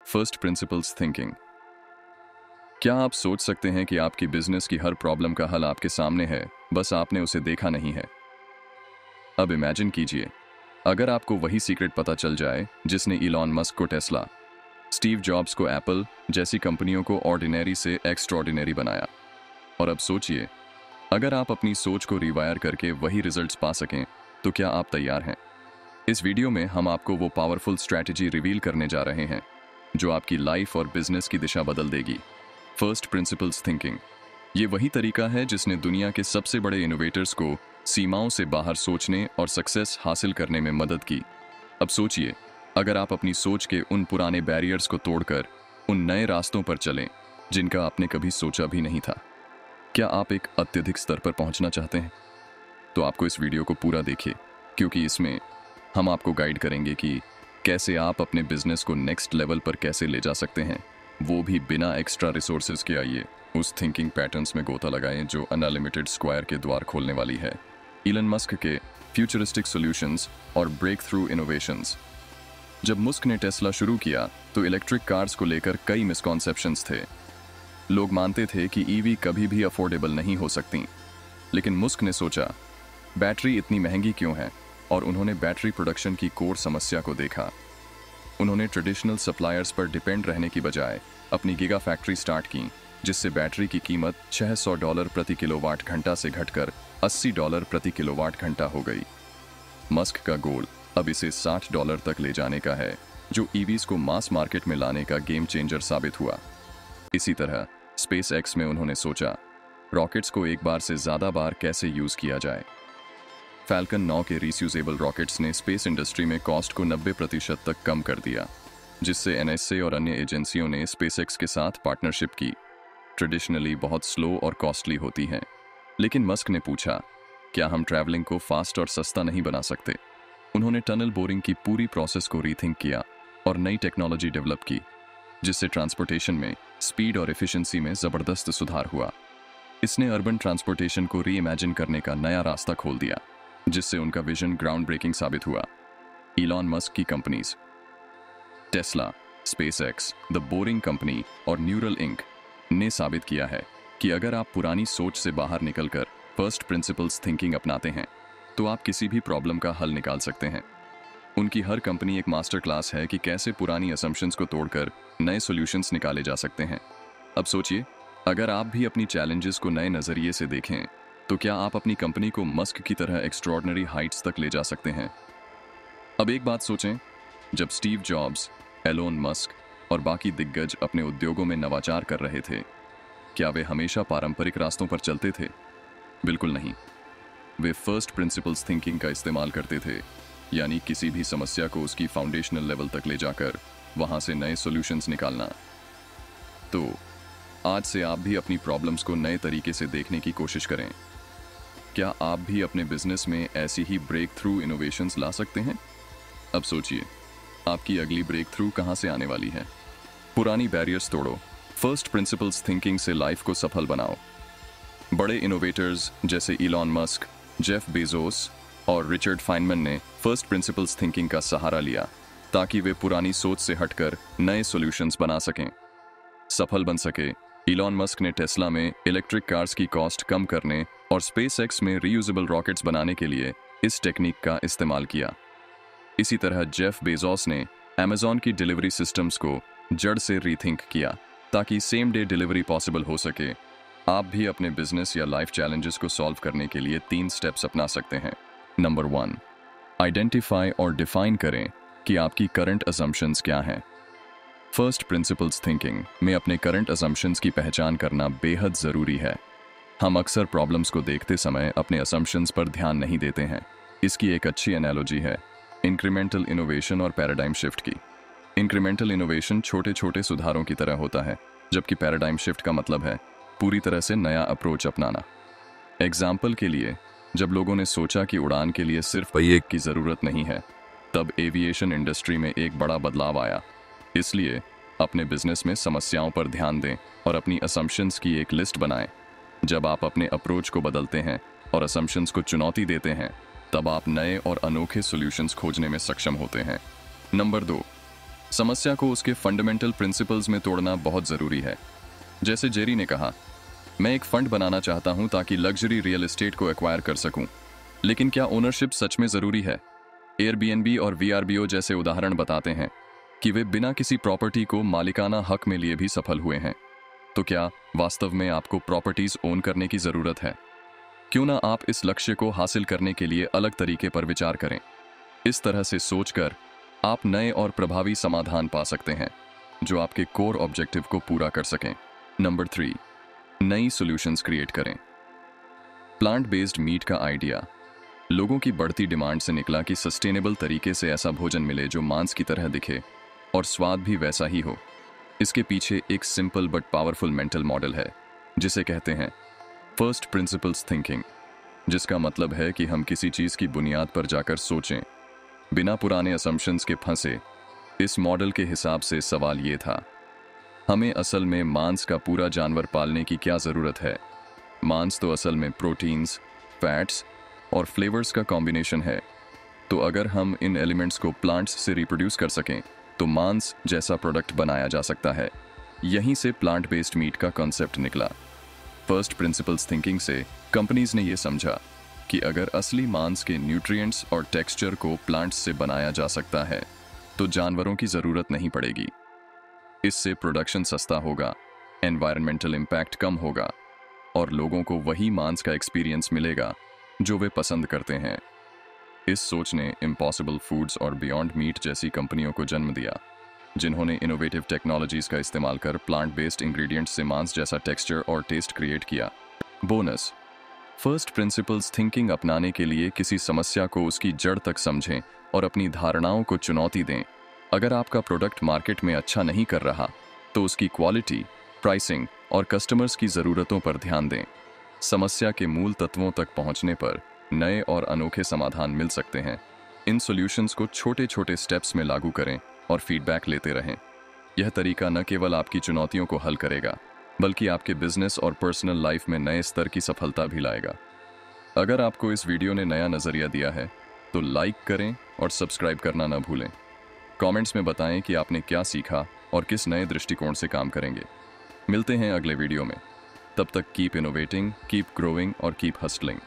First principles thinking. क्या आप सोच सकते हैं कि आपकी बिजनेस की हर प्रॉब्लम का हल आपके सामने है, बस आपने उसे देखा नहीं है? अब इमेजिन कीजिए, अगर आपको वही सीक्रेट पता चल जाए जिसने इलॉन मस्क को टेस्ला, स्टीव जॉब्स को एप्पल जैसी कंपनियों को ऑर्डिनरी से एक्स्ट्रॉर्डिनरी बनाया। और अब सोचिए, अगर आप अपनी सोच को रिवायर करके वही रिजल्ट्स पा सकें, तो क्या आप तैयार हैं? इस वीडियो में हम आपको वो पावरफुल स्ट्रैटेजी रिवील करने जा रहे हैं जो आपकी लाइफ और बिजनेस की दिशा बदल देगी। फर्स्ट प्रिंसिपल्स थिंकिंग, ये वही तरीका है जिसने दुनिया के सबसे बड़े इनोवेटर्स को सीमाओं से बाहर सोचने और सक्सेस हासिल करने में मदद की। अब सोचिए, अगर आप अपनी सोच के उन पुराने बैरियर्स को तोड़कर उन नए रास्तों पर चलें जिनका आपने कभी सोचा भी नहीं था। क्या आप एक अत्यधिक स्तर पर पहुंचना चाहते हैं? तो आपको इस वीडियो को पूरा देखिए, क्योंकि इसमें हम आपको गाइड करेंगे कि कैसे आप अपने बिजनेस को नेक्स्ट लेवल पर कैसे ले जा सकते हैं, वो भी बिना एक्स्ट्रा रिसोर्सेज के। आइए उस थिंकिंग पैटर्न्स में गोता लगाएं जो अनलिमिटेड स्क्वायर के द्वार खोलने वाली है। इलन मस्क के फ्यूचरिस्टिक सॉल्यूशंस और ब्रेक थ्रू इनोवेशंस। जब मस्क ने टेस्ला शुरू किया तो इलेक्ट्रिक कार्स को लेकर कई मिसकॉन्सेप्शंस थे। लोग मानते थे कि ईवी कभी भी अफोर्डेबल नहीं हो सकती, लेकिन मस्क ने सोचा, बैटरी इतनी महंगी क्यों है, और उन्होंने बैटरी प्रोडक्शन की कोर समस्या को देखा। उन्होंने ट्रेडिशनल सप्लायर्स पर डिपेंड रहने की बजाय अपनी गीगा फैक्ट्री स्टार्ट की, जिससे बैटरी की कीमत $600 प्रति किलोवाट घंटा से घटकर $80 प्रति किलोवाट घंटा हो गई। मस्क का गोल अब इसे $60 तक ले जाने का है, जो ईवीज को मास मार्केट में लाने का गेम चेंजर साबित हुआ। इसी तरह स्पेस एक्स में उन्होंने सोचा, रॉकेट्स को एक बार से ज्यादा बार कैसे यूज किया जाए। फैल्कन 9 के रीयूजेबल रॉकेट्स ने स्पेस इंडस्ट्री में कॉस्ट को 90% तक कम कर दिया, जिससे एनएसए और अन्य एजेंसियों ने स्पेसएक्स के साथ पार्टनरशिप की। ट्रेडिशनली बहुत स्लो और कॉस्टली होती हैं, लेकिन मस्क ने पूछा, क्या हम ट्रैवलिंग को फास्ट और सस्ता नहीं बना सकते? उन्होंने टनल बोरिंग की पूरी प्रोसेस को रीथिंक किया और नई टेक्नोलॉजी डेवलप की, जिससे ट्रांसपोर्टेशन में स्पीड और एफिशिएंसी में जबरदस्त सुधार हुआ। इसने अर्बन ट्रांसपोर्टेशन को री इमेजिन करने का नया रास्ता खोल दिया, जिससे उनका विजन ग्राउंड ब्रेकिंग साबित हुआ। इलॉन मस्क की companies Tesla, SpaceX, the boring company और न्यूरल इंक ने साबित किया है कि अगर आप पुरानी सोच से बाहर निकलकर फर्स्ट प्रिंसिपल्स थिंकिंग अपनाते हैं, तो आप किसी भी प्रॉब्लम का हल निकाल सकते हैं। उनकी हर कंपनी एक मास्टर क्लास है कि कैसे पुरानी असम्पशंस को तोड़कर नए सॉल्यूशंस निकाले जा सकते हैं। अब सोचिए, अगर आप भी अपनी चैलेंजेस को नए नजरिए से देखें, तो क्या आप अपनी कंपनी को मस्क की तरह एक्स्ट्रॉर्डिनरी हाइट्स तक ले जा सकते हैं? अब एक बात सोचें, जब स्टीव जॉब्स, एलोन मस्क और बाकी दिग्गज अपने उद्योगों में नवाचार कर रहे थे, क्या वे हमेशा पारंपरिक रास्तों पर चलते थे? बिल्कुल नहीं। वे फर्स्ट प्रिंसिपल्स थिंकिंग का इस्तेमाल करते थे, यानी किसी भी समस्या को उसकी फाउंडेशनल लेवल तक ले जाकर वहां से नए सॉल्यूशंस निकालना। तो आज से आप भी अपनी प्रॉब्लम्स को नए तरीके से देखने की कोशिश करें। क्या आप भी अपने बिजनेस में ऐसी ही ब्रेक थ्रू इनोवेशंस ला सकते हैं? अब सोचिए, आपकी अगली ब्रेक थ्रू कहां से आने वाली है। पुरानी बैरियर्स तोड़ो, फर्स्ट प्रिंसिपल्स थिंकिंग से लाइफ को सफल बनाओ। बड़े इनोवेटर्स जैसे इलॉन मस्क, जेफ बेजोस और रिचर्ड फाइनमैन ने फर्स्ट प्रिंसिपल्स थिंकिंग का सहारा लिया, ताकि वे पुरानी सोच से हटकर नए सॉल्यूशंस बना सकें, सफल बन सके। इलॉन मस्क ने टेस्ला में इलेक्ट्रिक कार्स की कॉस्ट कम करने और स्पेसएक्स में रीयूजेबल रॉकेट्स बनाने के लिए इस टेक्निक का इस्तेमाल किया। इसी तरह जेफ बेजोस ने अमेज़न की डिलीवरी सिस्टम्स को जड़ से रीथिंक किया, ताकि सेम डे डिलीवरी पॉसिबल हो सके। आप भी अपने बिजनेस या लाइफ चैलेंजेस को सॉल्व करने के लिए 3 स्टेप्स अपना सकते हैं। नंबर 1, आइडेंटिफाई और डिफाइन करें कि आपकी करंट असम्पशंस क्या हैं। फर्स्ट प्रिंसिपल्स थिंकिंग में अपने करंट असम्पशंस की पहचान करना बेहद ज़रूरी है। हम अक्सर प्रॉब्लम्स को देखते समय अपने असम्पशंस पर ध्यान नहीं देते हैं। इसकी एक अच्छी एनालॉजी है इंक्रीमेंटल इनोवेशन और पैराडाइम शिफ्ट की। इंक्रीमेंटल इनोवेशन छोटे छोटे सुधारों की तरह होता है, जबकि पैराडाइम शिफ्ट का मतलब है पूरी तरह से नया अप्रोच अपनाना। एग्जाम्पल के लिए, जब लोगों ने सोचा कि उड़ान के लिए सिर्फ पहिए की ज़रूरत नहीं है, तब एविएशन इंडस्ट्री में एक बड़ा बदलाव आया। इसलिए अपने बिजनेस में समस्याओं पर ध्यान दें और अपनी असम्पशंस की एक लिस्ट बनाएं। जब आप अपने अप्रोच को बदलते हैं और असम्पशंस को चुनौती देते हैं, तब आप नए और अनोखे सॉल्यूशंस खोजने में सक्षम होते हैं। नंबर 2, समस्या को उसके फंडामेंटल प्रिंसिपल्स में तोड़ना बहुत ज़रूरी है। जैसे जेरी ने कहा, मैं एक फंड बनाना चाहता हूं ताकि लग्जरी रियल एस्टेट को एक्वायर कर सकूं, लेकिन क्या ओनरशिप सच में ज़रूरी है? एयरबीएनबी और वीआरबीओ जैसे उदाहरण बताते हैं कि वे बिना किसी प्रॉपर्टी को मालिकाना हक में लिए भी सफल हुए हैं। तो क्या वास्तव में आपको प्रॉपर्टीज ओन करने की ज़रूरत है? क्यों ना आप इस लक्ष्य को हासिल करने के लिए अलग तरीके पर विचार करें। इस तरह से सोचकर आप नए और प्रभावी समाधान पा सकते हैं जो आपके कोर ऑब्जेक्टिव को पूरा कर सकें। नंबर 3, नई सॉल्यूशंस क्रिएट करें। प्लांट बेस्ड मीट का आइडिया लोगों की बढ़ती डिमांड से निकला कि सस्टेनेबल तरीके से ऐसा भोजन मिले जो मांस की तरह दिखे और स्वाद भी वैसा ही हो। इसके पीछे एक simple but powerful mental model है जिसे कहते हैं फर्स्ट प्रिंसिपल्स थिंकिंग, जिसका मतलब है कि हम किसी चीज़ की बुनियाद पर जाकर सोचें बिना पुराने असम्पशंस के फंसे। इस मॉडल के हिसाब से सवाल ये था, हमें असल में मांस का पूरा जानवर पालने की क्या ज़रूरत है? मांस तो असल में प्रोटीन्स, फैट्स और फ्लेवर्स का कॉम्बिनेशन है। तो अगर हम इन एलिमेंट्स को प्लांट्स से रिप्रोड्यूस कर सकें तो मांस जैसा प्रोडक्ट बनाया जा सकता है। यहीं से प्लांट बेस्ड मीट का कॉन्सेप्ट निकला। फर्स्ट प्रिंसिपल्स थिंकिंग से कंपनीज ने यह समझा कि अगर असली मांस के न्यूट्रिएंट्स और टेक्सचर को प्लांट्स से बनाया जा सकता है तो जानवरों की ज़रूरत नहीं पड़ेगी। इससे प्रोडक्शन सस्ता होगा, एनवायरमेंटल इम्पैक्ट कम होगा और लोगों को वही मांस का एक्सपीरियंस मिलेगा जो वे पसंद करते हैं। इस सोच ने इम्पॉसिबल फूड्स और बियॉन्ड मीट जैसी कंपनियों को जन्म दिया, जिन्होंने इनोवेटिव टेक्नोलॉजीज का इस्तेमाल कर प्लांट बेस्ड इंग्रेडिएंट्स से मांस जैसा टेक्सचर और टेस्ट क्रिएट किया। बोनस, फर्स्ट प्रिंसिपल्स थिंकिंग अपनाने के लिए किसी समस्या को उसकी जड़ तक समझें और अपनी धारणाओं को चुनौती दें। अगर आपका प्रोडक्ट मार्केट में अच्छा नहीं कर रहा तो उसकी क्वालिटी, प्राइसिंग और कस्टमर्स की ज़रूरतों पर ध्यान दें। समस्या के मूल तत्वों तक पहुंचने पर नए और अनोखे समाधान मिल सकते हैं। इन सॉल्यूशंस को छोटे छोटे स्टेप्स में लागू करें और फीडबैक लेते रहें। यह तरीका न केवल आपकी चुनौतियों को हल करेगा बल्कि आपके बिजनेस और पर्सनल लाइफ में नए स्तर की सफलता भी लाएगा। अगर आपको इस वीडियो ने नया नज़रिया दिया है तो लाइक करें और सब्सक्राइब करना न भूलें। कमेंट्स में बताएं कि आपने क्या सीखा और किस नए दृष्टिकोण से काम करेंगे। मिलते हैं अगले वीडियो में। तब तक कीप इनोवेटिंग, कीप ग्रोइंग और कीप हस्टलिंग।